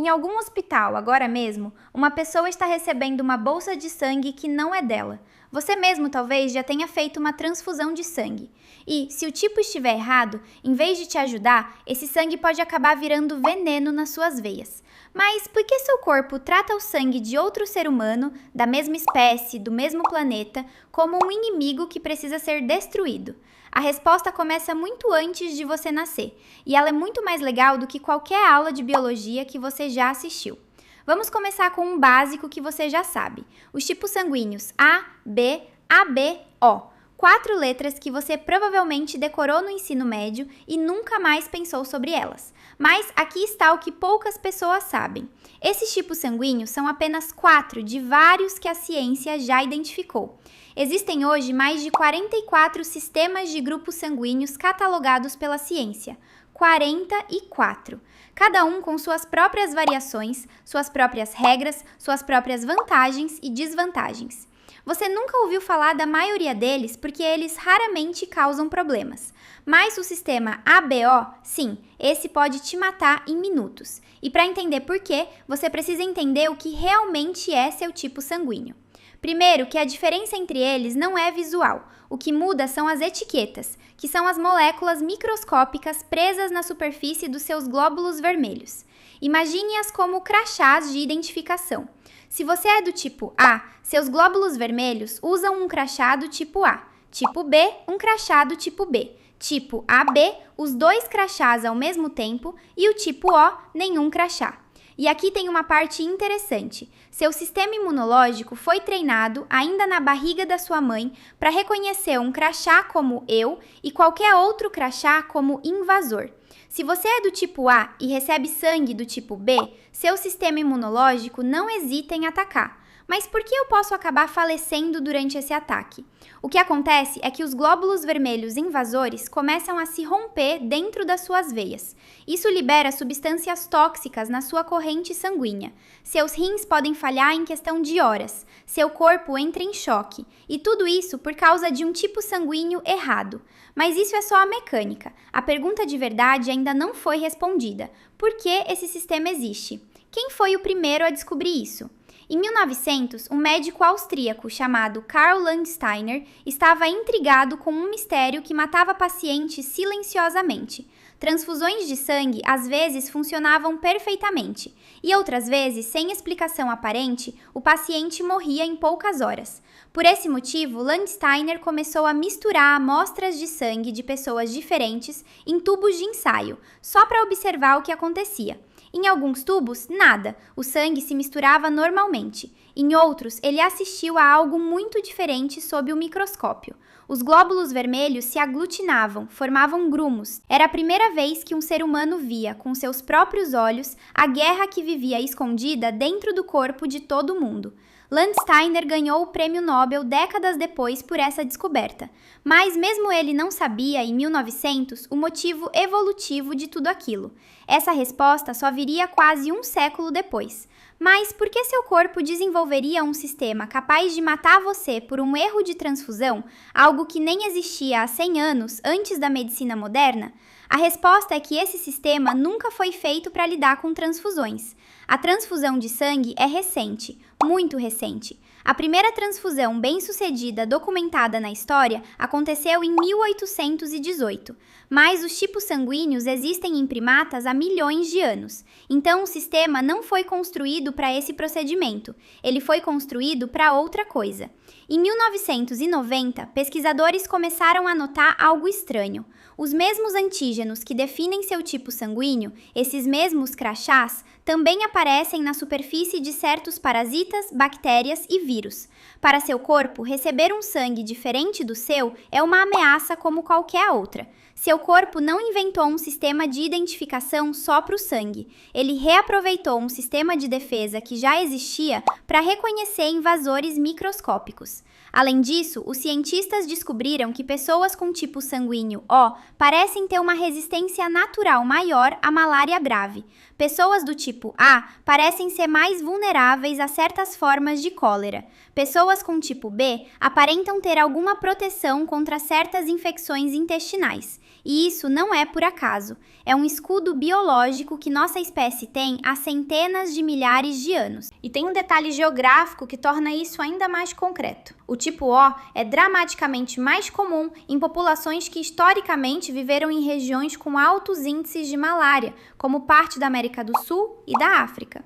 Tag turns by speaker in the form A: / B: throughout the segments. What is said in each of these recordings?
A: Em algum hospital, agora mesmo, uma pessoa está recebendo uma bolsa de sangue que não é dela. Você mesmo talvez já tenha feito uma transfusão de sangue. E, se o tipo estiver errado, em vez de te ajudar, esse sangue pode acabar virando veneno nas suas veias. Mas por que seu corpo trata o sangue de outro ser humano, da mesma espécie, do mesmo planeta, como um inimigo que precisa ser destruído? A resposta começa muito antes de você nascer, e ela é muito mais legal do que qualquer aula de biologia que você já assistiu. Vamos começar com um básico que você já sabe: os tipos sanguíneos A, B, AB, O. 4 letras que você provavelmente decorou no ensino médio e nunca mais pensou sobre elas. Mas aqui está o que poucas pessoas sabem. Esses tipos sanguíneos são apenas 4 de vários que a ciência já identificou. Existem hoje mais de 44 sistemas de grupos sanguíneos catalogados pela ciência. 44. Cada um com suas próprias variações, suas próprias regras, suas próprias vantagens e desvantagens. Você nunca ouviu falar da maioria deles porque eles raramente causam problemas. Mas o sistema ABO, sim, esse pode te matar em minutos. E para entender por quê, você precisa entender o que realmente é seu tipo sanguíneo. Primeiro, que a diferença entre eles não é visual. O que muda são as etiquetas, que são as moléculas microscópicas presas na superfície dos seus glóbulos vermelhos. Imagine-as como crachás de identificação. Se você é do tipo A, seus glóbulos vermelhos usam um crachá do tipo A. Tipo B, um crachá do tipo B. Tipo AB, os 2 crachás ao mesmo tempo, e o tipo O, nenhum crachá. E aqui tem uma parte interessante. Seu sistema imunológico foi treinado ainda na barriga da sua mãe para reconhecer um crachá como eu e qualquer outro crachá como invasor. Se você é do tipo A e recebe sangue do tipo B, seu sistema imunológico não hesita em atacar. Mas por que eu posso acabar falecendo durante esse ataque? O que acontece é que os glóbulos vermelhos invasores começam a se romper dentro das suas veias. Isso libera substâncias tóxicas na sua corrente sanguínea. Seus rins podem falhar em questão de horas. Seu corpo entra em choque. E tudo isso por causa de um tipo sanguíneo errado. Mas isso é só a mecânica. A pergunta de verdade ainda não foi respondida. Por que esse sistema existe? Quem foi o primeiro a descobrir isso? Em 1900, um médico austríaco chamado Karl Landsteiner estava intrigado com um mistério que matava pacientes silenciosamente. Transfusões de sangue às vezes funcionavam perfeitamente, e outras vezes, sem explicação aparente, o paciente morria em poucas horas. Por esse motivo, Landsteiner começou a misturar amostras de sangue de pessoas diferentes em tubos de ensaio, só para observar o que acontecia. Em alguns tubos, nada, o sangue se misturava normalmente. Em outros, ele assistiu a algo muito diferente sob o microscópio. Os glóbulos vermelhos se aglutinavam, formavam grumos. Era a primeira vez que um ser humano via, com seus próprios olhos, a guerra que vivia escondida dentro do corpo de todo mundo. Landsteiner ganhou o prêmio Nobel décadas depois por essa descoberta. Mas mesmo ele não sabia, em 1900, o motivo evolutivo de tudo aquilo. Essa resposta só viria quase um século depois. Mas por que seu corpo desenvolveria um sistema capaz de matar você por um erro de transfusão, algo que nem existia há 100 anos antes da medicina moderna? A resposta é que esse sistema nunca foi feito para lidar com transfusões. A transfusão de sangue é recente, muito recente. A primeira transfusão bem-sucedida documentada na história aconteceu em 1818, mas os tipos sanguíneos existem em primatas há milhões de anos. Então o sistema não foi construído para esse procedimento, ele foi construído para outra coisa. Em 1990, pesquisadores começaram a notar algo estranho. Os mesmos antígenos que definem seu tipo sanguíneo, esses mesmos crachás, também aparecem na superfície de certos parasitas, bactérias e vírus. Para seu corpo, receber um sangue diferente do seu é uma ameaça como qualquer outra. Seu corpo não inventou um sistema de identificação só para o sangue. Ele reaproveitou um sistema de defesa que já existia para reconhecer invasores microscópicos. Além disso, os cientistas descobriram que pessoas com tipo sanguíneo O parecem ter uma resistência natural maior à malária grave. Pessoas do tipo A parecem ser mais vulneráveis a certas formas de cólera. Pessoas com tipo B aparentam ter alguma proteção contra certas infecções intestinais. E isso não é por acaso. É um escudo biológico que nossa espécie tem há centenas de milhares de anos. E tem um detalhe geográfico que torna isso ainda mais concreto. O tipo O é dramaticamente mais comum em populações que historicamente viveram em regiões com altos índices de malária, como parte da América do Sul e da África.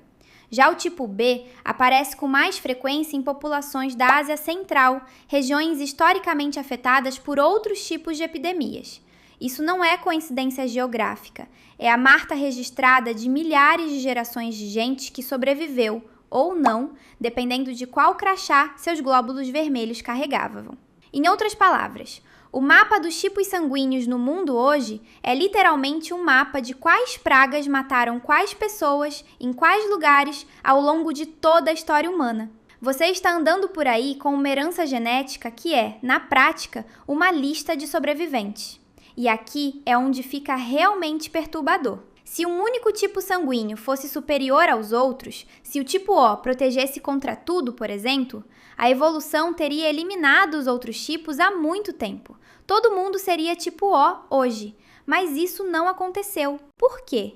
A: Já o tipo B aparece com mais frequência em populações da Ásia Central, regiões historicamente afetadas por outros tipos de epidemias. Isso não é coincidência geográfica, é a marca registrada de milhares de gerações de gente que sobreviveu, ou não, dependendo de qual crachá seus glóbulos vermelhos carregavam. Em outras palavras, o mapa dos tipos sanguíneos no mundo hoje é literalmente um mapa de quais pragas mataram quais pessoas, em quais lugares, ao longo de toda a história humana. Você está andando por aí com uma herança genética que é, na prática, uma lista de sobreviventes. E aqui é onde fica realmente perturbador. Se um único tipo sanguíneo fosse superior aos outros, se o tipo O protegesse contra tudo, por exemplo, a evolução teria eliminado os outros tipos há muito tempo. Todo mundo seria tipo O hoje, mas isso não aconteceu. Por quê?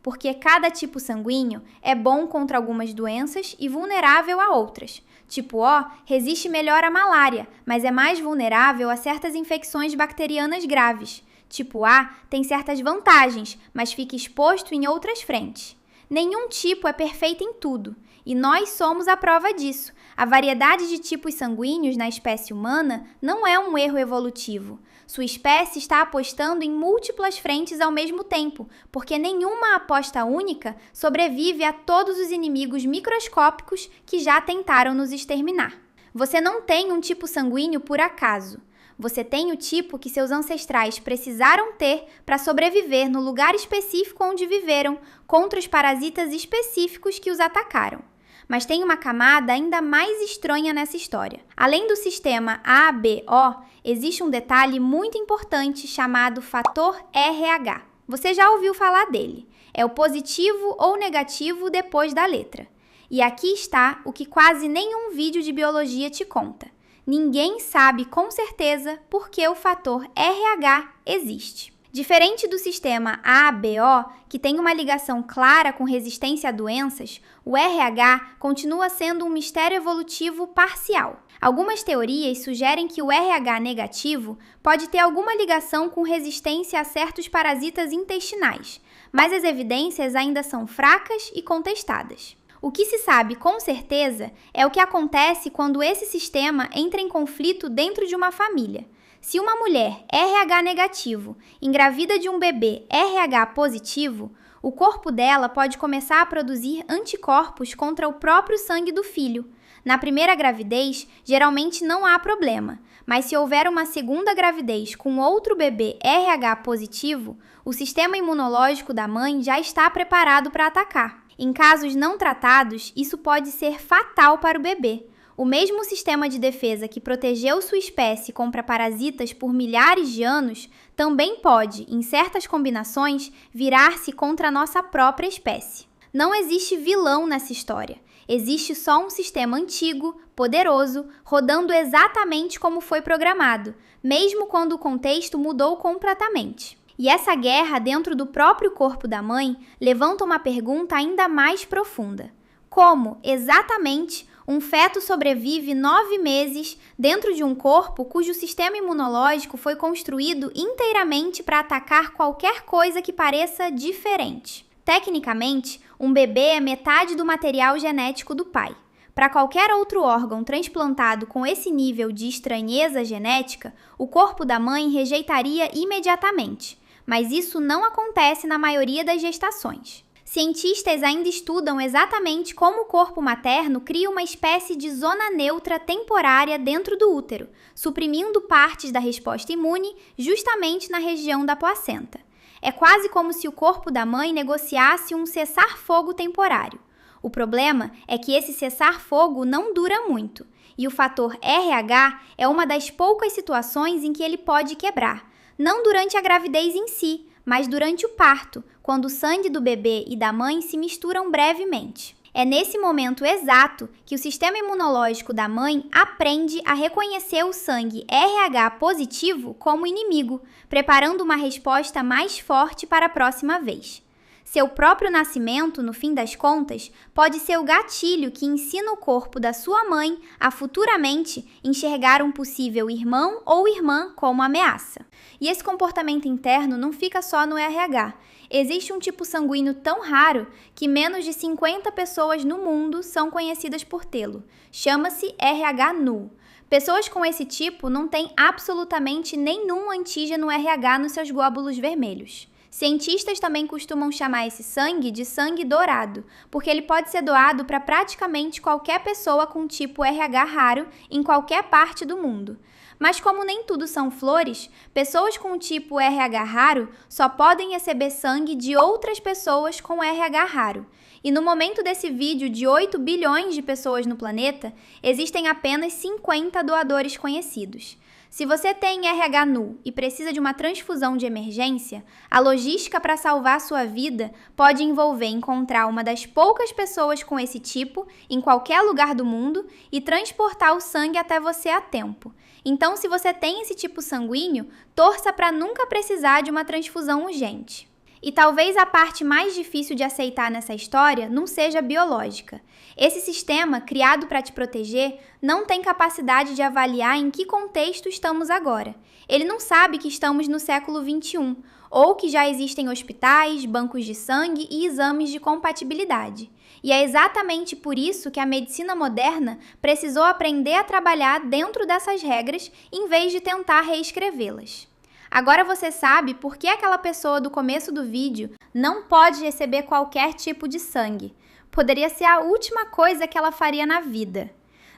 A: Porque cada tipo sanguíneo é bom contra algumas doenças e vulnerável a outras. Tipo O resiste melhor à malária, mas é mais vulnerável a certas infecções bacterianas graves. Tipo A tem certas vantagens, mas fica exposto em outras frentes. Nenhum tipo é perfeito em tudo, e nós somos a prova disso. A variedade de tipos sanguíneos na espécie humana não é um erro evolutivo. Sua espécie está apostando em múltiplas frentes ao mesmo tempo, porque nenhuma aposta única sobrevive a todos os inimigos microscópicos que já tentaram nos exterminar. Você não tem um tipo sanguíneo por acaso. Você tem o tipo que seus ancestrais precisaram ter para sobreviver no lugar específico onde viveram, contra os parasitas específicos que os atacaram. Mas tem uma camada ainda mais estranha nessa história. Além do sistema ABO, existe um detalhe muito importante chamado fator RH. Você já ouviu falar dele. É o positivo ou negativo depois da letra. E aqui está o que quase nenhum vídeo de biologia te conta. Ninguém sabe com certeza por que o fator RH existe. Diferente do sistema ABO, que tem uma ligação clara com resistência a doenças, o RH continua sendo um mistério evolutivo parcial. Algumas teorias sugerem que o RH negativo pode ter alguma ligação com resistência a certos parasitas intestinais, mas as evidências ainda são fracas e contestadas. O que se sabe com certeza é o que acontece quando esse sistema entra em conflito dentro de uma família. Se uma mulher RH negativo engravida de um bebê RH positivo, o corpo dela pode começar a produzir anticorpos contra o próprio sangue do filho. Na primeira gravidez, geralmente não há problema, mas se houver uma segunda gravidez com outro bebê RH positivo, o sistema imunológico da mãe já está preparado para atacar. Em casos não tratados, isso pode ser fatal para o bebê. O mesmo sistema de defesa que protegeu sua espécie contra parasitas por milhares de anos também pode, em certas combinações, virar-se contra a nossa própria espécie. Não existe vilão nessa história. Existe só um sistema antigo, poderoso, rodando exatamente como foi programado, mesmo quando o contexto mudou completamente. E essa guerra dentro do próprio corpo da mãe levanta uma pergunta ainda mais profunda. Como, exatamente, um feto sobrevive 9 meses dentro de um corpo cujo sistema imunológico foi construído inteiramente para atacar qualquer coisa que pareça diferente? Tecnicamente, um bebê é metade do material genético do pai. Para qualquer outro órgão transplantado com esse nível de estranheza genética, o corpo da mãe rejeitaria imediatamente. Mas isso não acontece na maioria das gestações. Cientistas ainda estudam exatamente como o corpo materno cria uma espécie de zona neutra temporária dentro do útero, suprimindo partes da resposta imune justamente na região da placenta. É quase como se o corpo da mãe negociasse um cessar-fogo temporário. O problema é que esse cessar-fogo não dura muito, e o fator RH é uma das poucas situações em que ele pode quebrar, não durante a gravidez em si, mas durante o parto, quando o sangue do bebê e da mãe se misturam brevemente. É nesse momento exato que o sistema imunológico da mãe aprende a reconhecer o sangue RH positivo como inimigo, preparando uma resposta mais forte para a próxima vez. Seu próprio nascimento, no fim das contas, pode ser o gatilho que ensina o corpo da sua mãe a futuramente enxergar um possível irmão ou irmã como ameaça. E esse comportamento interno não fica só no RH. Existe um tipo sanguíneo tão raro que menos de 50 pessoas no mundo são conhecidas por tê-lo. Chama-se RH null. Pessoas com esse tipo não têm absolutamente nenhum antígeno RH nos seus glóbulos vermelhos. Cientistas também costumam chamar esse sangue de sangue dourado, porque ele pode ser doado para praticamente qualquer pessoa com tipo RH raro em qualquer parte do mundo. Mas como nem tudo são flores, pessoas com tipo RH raro só podem receber sangue de outras pessoas com RH raro. E no momento desse vídeo de 8 bilhões de pessoas no planeta, existem apenas 50 doadores conhecidos. Se você tem RH null e precisa de uma transfusão de emergência, a logística para salvar sua vida pode envolver encontrar uma das poucas pessoas com esse tipo em qualquer lugar do mundo e transportar o sangue até você a tempo. Então, se você tem esse tipo sanguíneo, torça para nunca precisar de uma transfusão urgente. E talvez a parte mais difícil de aceitar nessa história não seja biológica. Esse sistema, criado para te proteger, não tem capacidade de avaliar em que contexto estamos agora. Ele não sabe que estamos no século XXI, ou que já existem hospitais, bancos de sangue e exames de compatibilidade. E é exatamente por isso que a medicina moderna precisou aprender a trabalhar dentro dessas regras em vez de tentar reescrevê-las. Agora você sabe por que aquela pessoa do começo do vídeo não pode receber qualquer tipo de sangue. Poderia ser a última coisa que ela faria na vida.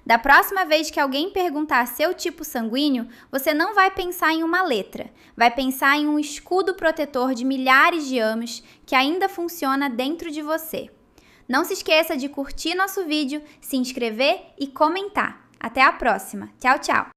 A: Da próxima vez que alguém perguntar seu tipo sanguíneo, você não vai pensar em uma letra, vai pensar em um escudo protetor de milhares de anos que ainda funciona dentro de você. Não se esqueça de curtir nosso vídeo, se inscrever e comentar. Até a próxima. Tchau, tchau!